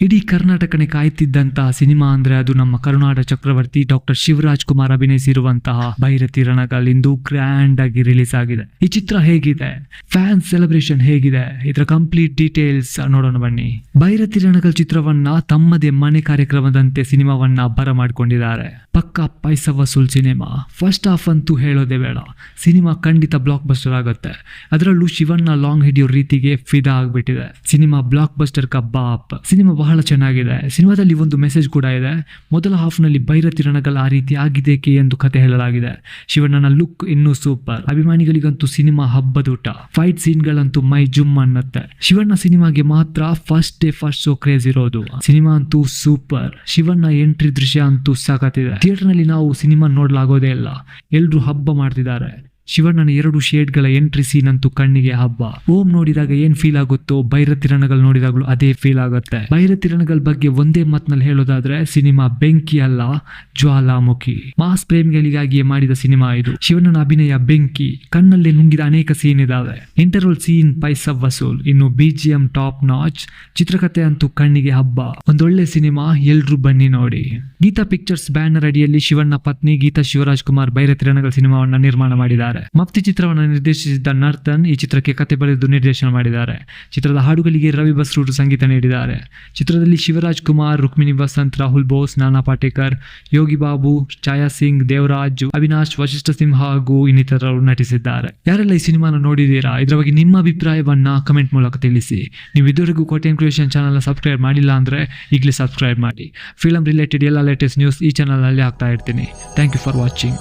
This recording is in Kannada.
ಇಡೀ ಕರ್ನಾಟಕನೇ ಕಾಯ್ತಿದ್ದಂತಹ ಸಿನಿಮಾ ಅಂದ್ರೆ ಅದು ನಮ್ಮ ಕರುನಾಡ ಚಕ್ರವರ್ತಿ ಡಾಕ್ಟರ್ ಶಿವರಾಜ್ ಕುಮಾರ್ ಅಭಿನಯಿಸಿರುವಂತಹ ಭೈರತಿ ರಣಗಲ್ ಇಂದು ಗ್ರ್ಯಾಂಡ್ ಆಗಿ ರಿಲೀಸ್ ಆಗಿದೆ. ಈ ಚಿತ್ರ ಹೇಗಿದೆ, ಫ್ಯಾನ್ ಸೆಲೆಬ್ರೇಷನ್ ಹೇಗಿದೆ, ಇದರ ಕಂಪ್ಲೀಟ್ ಡೀಟೇಲ್ಸ್ ನೋಡೋಣ ಬನ್ನಿ. ಭೈರತಿ ರಣಗಲ್ ಚಿತ್ರವನ್ನ ತಮ್ಮದೇ ಮನೆ ಕಾರ್ಯಕ್ರಮದಂತೆ ಸಿನಿಮಾವನ್ನ ಬರ ಮಾಡಿಕೊಂಡಿದ್ದಾರೆ. ಪಕ್ಕಾ ಪೈಸಾ ವಸೂಲ್ ಸಿನಿಮಾ. ಫಸ್ಟ್ ಹಾಫ್ ಅಂತೂ ಹೇಳೋದೇ ಬೇಡ, ಸಿನಿಮಾ ಖಂಡಿತ ಬ್ಲಾಕ್ ಬಸ್ಟರ್ ಆಗುತ್ತೆ. ಅದರಲ್ಲೂ ಶಿವಣ್ಣ ಲಾಂಗ್ ಹಿಡಿಯೋ ರೀತಿಗೆ ಫಿದಾ ಆಗ್ಬಿಟ್ಟಿದೆ. ಸಿನಿಮಾ ಬ್ಲಾಕ್ ಬಸ್ಟರ್ ಕ ಬಾಪ್. ಸಿನಿಮಾ ಬಹಳ ಚೆನ್ನಾಗಿದೆ. ಸಿನಿಮಾದಲ್ಲಿ ಒಂದು ಮೆಸೇಜ್ ಕೂಡ ಇದೆ. ಮೊದಲ ಹಾಫ್ ನಲ್ಲಿ ಭೈರತಿ ರಣಗಲ್ ಆ ರೀತಿ ಆಗಿದ್ದೇಕೆ ಎಂದು ಕತೆ ಹೇಳಲಾಗಿದೆ. ಶಿವಣ್ಣನ ಲುಕ್ ಇನ್ನೂ ಸೂಪರ್. ಅಭಿಮಾನಿಗಳಿಗಂತೂ ಸಿನಿಮಾ ಹಬ್ಬದೂಟ. ಫೈಟ್ ಸೀನ್ ಗಳಂತೂ ಮೈ ಜುಮ್ ಅನ್ನತ್ತೆ. ಶಿವಣ್ಣ ಸಿನಿಮಾಗೆ ಮಾತ್ರ ಫಸ್ಟ್ ಶೋ ಕ್ರೇಜ್ ಇರೋದು. ಸಿನಿಮಾ ಅಂತೂ ಸೂಪರ್. ಶಿವಣ್ಣ ಎಂಟ್ರಿ ದೃಶ್ಯ ಅಂತೂ ಸಾಕತ್ತಿದೆ. ಥಿಯೇಟರ್ ನಲ್ಲಿ ನಾವು ಸಿನಿಮಾ ನೋಡ್ಲಾಗೋದೇ ಇಲ್ಲ. ಎಲ್ರು ಹಬ್ಬ ಮಾಡ್ತಿದ್ದಾರೆ. ಶಿವಣ್ಣನ 2 ಶೇಡ್ಗಳ ಎಂಟ್ರಿ ಸೀನ್ ಅಂತೂ ಕಣ್ಣಿಗೆ ಹಬ್ಬ. ಓಂ ನೋಡಿದಾಗ ಏನ್ ಫೀಲ್ ಆಗುತ್ತೋ ಭೈರತಿ ರಣಗಲ್ ನೋಡಿದಾಗ್ಲೂ ಅದೇ ಫೀಲ್ ಆಗುತ್ತೆ. ಭೈರತಿ ರಣಗಲ್ ಬಗ್ಗೆ ಒಂದೇ ಮಾತಿನಲ್ಲಿ ಹೇಳೋದಾದ್ರೆ ಸಿನಿಮಾ ಬೆಂಕಿ ಅಲ್ಲ, ಜ್ವಾಲಾಮುಖಿ. ಮಾಸ್ ಪ್ರೇಮಿಗಳಿಗಾಗಿಯೇ ಮಾಡಿದ ಸಿನಿಮಾ ಇದು. ಶಿವಣ್ಣನ ಅಭಿನಯ ಬೆಂಕಿ. ಕಣ್ಣಲ್ಲೇ ನುಂಗಿದ ಅನೇಕ ಸೀನ್ ಇದಾವೆ. ಇಂಟರ್ವಲ್ ಸೀನ್ ಪೈಸಾ ವಸೂಲ್. ಇನ್ನು BGM ಟಾಪ್ ನಾಚ್. ಚಿತ್ರಕಥೆ ಅಂತೂ ಕಣ್ಣಿಗೆ ಹಬ್ಬ. ಒಂದೊಳ್ಳೆ ಸಿನಿಮಾ, ಎಲ್ರು ಬನ್ನಿ ನೋಡಿ. ಗೀತಾ ಪಿಕ್ಚರ್ಸ್ ಬ್ಯಾನರ್ ಅಡಿಯಲ್ಲಿ ಶಿವಣ್ಣ ಪತ್ನಿ ಗೀತಾ ಶಿವರಾಜ್ ಕುಮಾರ್ ಭೈರತಿ ರಣಗಲ್ ಸಿನಿಮಾವನ್ನ ನಿರ್ಮಾಣ ಮಾಡಿದ್ದಾರೆ. ಮಫ್ತಿ ಚಿತ್ರವನ್ನು ನಿರ್ದೇಶಿಸಿದ್ದ ನರ್ತನ್ ಈ ಚಿತ್ರಕ್ಕೆ ಕತೆ ಬರೆದು ನಿರ್ದೇಶನ ಮಾಡಿದ್ದಾರೆ. ಚಿತ್ರದ ಹಾಡುಗಳಿಗೆ ರವಿ ಬಸ್ರೂರು ಸಂಗೀತ ನೀಡಿದ್ದಾರೆ. ಚಿತ್ರದಲ್ಲಿ ಶಿವರಾಜ್ ಕುಮಾರ್, ರುಕ್ಮಿಣಿ ವಸಂತ್, ರಾಹುಲ್ ಬೋಸ್, ನಾನಾ ಪಾಟೇಕರ್, ಯೋಗಿ ಬಾಬು, ಛಾಯಾ ಸಿಂಗ್, ದೇವರಾಜ್, ಅವಿನಾಶ್, ವಶಿಷ್ಠ ಸಿಂಹ ಹಾಗೂ ಇನ್ನಿತರರು ನಟಿಸಿದ್ದಾರೆ. ಯಾರೆಲ್ಲ ಈ ಸಿನಿಮಾನ ನೋಡಿದೀರಾ, ಇದರ ಬಗ್ಗೆ ನಿಮ್ಮ ಅಭಿಪ್ರಾಯವನ್ನ ಕಮೆಂಟ್ ಮೂಲಕ ತಿಳಿಸಿ. ನೀವು ಇದುವರೆಗೂ ಕೋಟೆನ್ ಕ್ರಿಯೇಷನ್ ಚಾನಲ್ ಸಬ್ಸ್ಕ್ರೈಬ್ ಮಾಡಿಲ್ಲ ಅಂದ್ರೆ ಈಗಲೇ ಸಬ್ಸ್ಕ್ರೈಬ್ ಮಾಡಿ. ಫಿಲಂ ರಿಲೇಟೆಡ್ ಎಲ್ಲ ಲೇಟೆಸ್ಟ್ ನ್ಯೂಸ್ ಈ ಚಾನಲ್ ನಲ್ಲಿ ಹಾಕ್ತಾ ಇರ್ತೀನಿ. Thank you for watching.